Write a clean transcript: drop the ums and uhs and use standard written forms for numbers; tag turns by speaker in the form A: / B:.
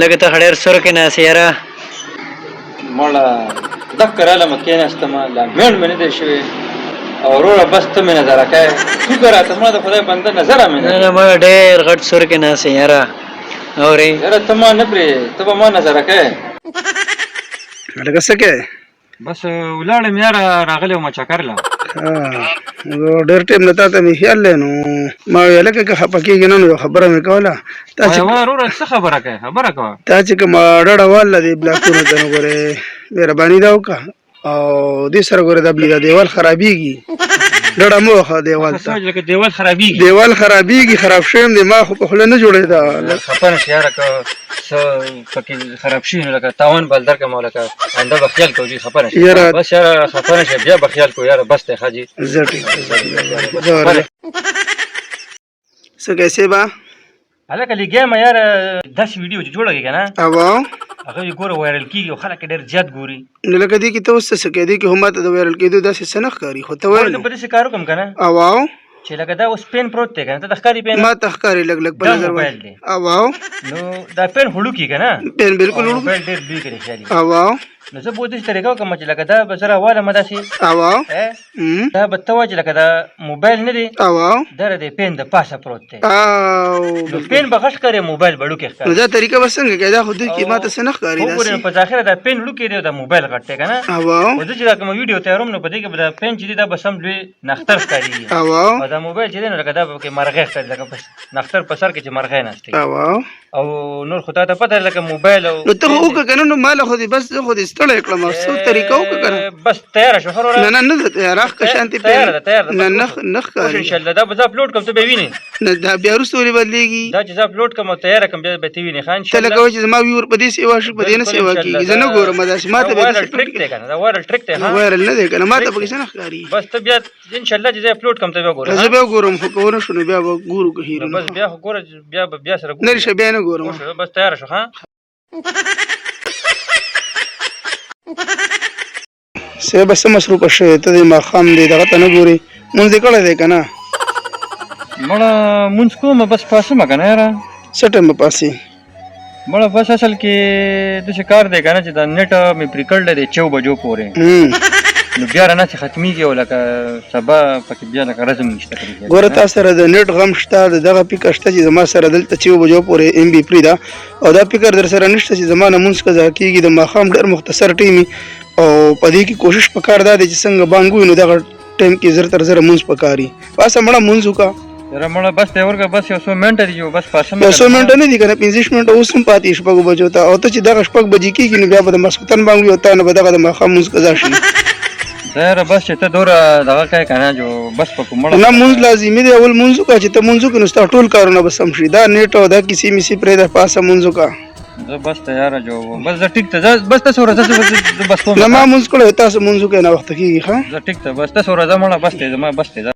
A: لکه ته خډیر سر کې ناس یاره
B: مړه دکراله مکه نستما لا مېړ مې نه دی شوی او وروره بس ته مې نظر راکای شکر راته ما د خدای بنده نظر مې
A: نه نه ما ډېر غټ سر کې ناس یاره اورې
B: یاره ته ما نه پرې ته به ما نظر راکای
C: لکه څه کې
B: بس ولاړم یاره راغلی وم چکر له
C: ډېر ټایم نه تا ته مې خیال دی نو ما ویل که خفه کېږي نه نو یو خبره مې کوله
B: وروره څه خبره کوې خبره کوه
C: تا چې کوم ډډه واله دی بلاکونو ته نو ګورې مهرباني دا وکړه او دې سره ګورې دا دیوال خرابېږي ډډه مه وخه دیوال ته
B: دیوال خرابېږي
C: دیوال خرابېږي خراب شوی دی ما خو په خوله نه جوړېده
B: خفه نه شي یاره که څه پکې خراب شي نو لکه تاوان بل درکړم او لکه آینده به خیال کوو جي خفه نه شي بس یاره خفه نه شي بیا به خیال کوو یاره بس دی ښه جي
C: زه ټیک څه کیسې به
B: هلکه لګیا یار 10 ویډیو چې جوړه کړي که نه
C: او
B: هغه یې ګوره وایرل کېږي او خلک ډېر زیات ګوري
C: نو لکه دې کې ته اوس څه کوې دې کې هم ماته د وایرل کېدو داسې څه نه ښکاري خو ته وایې
B: په داسې کار وکړم که نه
C: او
B: چې لکه دا اوس پین پروت دی که نه ته د ښکاري پین
C: ما ته ښکاري لږ لږ په نظر
B: باندې
C: او
B: نو دا پین هوړوکي که نه
C: پین بالکل
B: موبایل ډېر لوی کړي خیالي
C: او
B: نو زه به داسې طریقه وکړم چې لکه دا به زه راوالم داسې
C: او
B: دا به ته وایه چې لکه دا موبایل نه دی
C: او
B: دا د پین د پاسه پروت دی
C: او
B: نو پین به غټ ښکاري موبایل به ډوکې ښکاري
C: نو دا طریقه به څنګه کوې دا خو دوی کې ما ته څه نه ښکاري
B: وګورې نو په ظاهره دا پین وړوکی دی او دا موبایل غټ دی که نه
C: او
B: خو زه چې دا کومه ویډیو تیاروم نو په دې کې به دا پین چې دی دا به سم لوی نښتر ښکارېږي
C: او
B: او دا موبایل چې دی نو لکه دا به پکې مرغۍ ښکاري لکه نښتر په سر کې چې مرغۍ ناستې او نور خو تا ته پته لکه موبایل او
C: نو ته خو وکړه که نه نو ما له خو دې بس زه خو دې ستړی کړم او څه طریقه وکړه که نه
B: بس تیاره شو ښه وروره
C: نه ده تیاره ښه شانتې
B: تیاره ده تیاره ده
C: نه نه ښکاري
B: انشاءالله دا به زه اپلوډ کړم ته به یې وینې
C: نه دا بیا وروسته ولې بدلېږي
B: دا چې زه اپلوډ کړم او تیاره کړم بیا به ته وینې ښه
C: ته لکه وایې چې زما ویور په دې سیوا شي په دې نه سیوا کېږي زه نه ګورم داسې ما ته
B: وایرل ټریک دی که نه دا وایرل ټریک دی
C: وایرل نه دی که نه ما ته پکې څه نه ښکاري
B: بس ته بیا انشاءالله چې زه اپلوډ کړم ته بیا ګوره
C: زه بیا ګورم خو که ونه شو نو بیا به ګورو که هیرو
B: بس بیا خو ګوره بیا سره ګورو
C: نه رښه بیا نه ګورم
B: بس تیاره شو ښه
C: سه به څه مصروفه شوې ته دې ماښام دی دغه ته نه ګورې مونځ دې کړی دی که نه
B: مړه مونځ کومه بس پاسمه که نه یاره
C: څه ټایم به پاسې
B: مړه بس اصل کې داسې کار دی که نه چې دا نیټ مې پرې کړلی دی 4 بجو پورې نو بیا رانهسې ختمېږي او لکه سبا پکې بیا لکه رزم نشته
C: ګوره تا سره د نیټ غم شته د دغه فکر شته چې زما سره دلته 4 بجو پورې ام بي پرې ده او دا فکر در سره نشته چې زما نه مونځ قضا کېږي د ماښام ډېر مختصر ټایم او په دې کې کوشش پکار دا دی چې څنګه بانګ وي نو دغه ټایم کې زر تر زره مونځ پکاري پاسه مړه مونځ وکړه
B: یاره مړه بس دی ورکړه بس 100 منټه دي بس پاسه
C: 100 منټه نه دي که نه 15 منټه اوس هم پاتې شپږو بجو ته او ته چې دغه شپږ بجې کېږي نو بیا به د ماسخوتن بانګ وي او تا نه به دغه د ماښام مونځ قضا شي
B: یاره بس چې ته دوره دغه کوې که نه جو بس په کومړه
C: نه مونځ لازمي دی اول مونځ وکړه چې ته مونځ وکړې نو ستا ټول کارونه به سم شي دا نیټ او دا کیسې میسې پرېږده پاسه مونځ وکړه
B: زه بس تیاره جو بس زه ټیک ته بس تاسو ورځه بس کوم
C: نه ما مونځ کړی تاسو مونځ وکړئ ناوخته کېږي ښه
B: زه ټیک ته بس تاسو ورځه مړه بس دی زما بس دی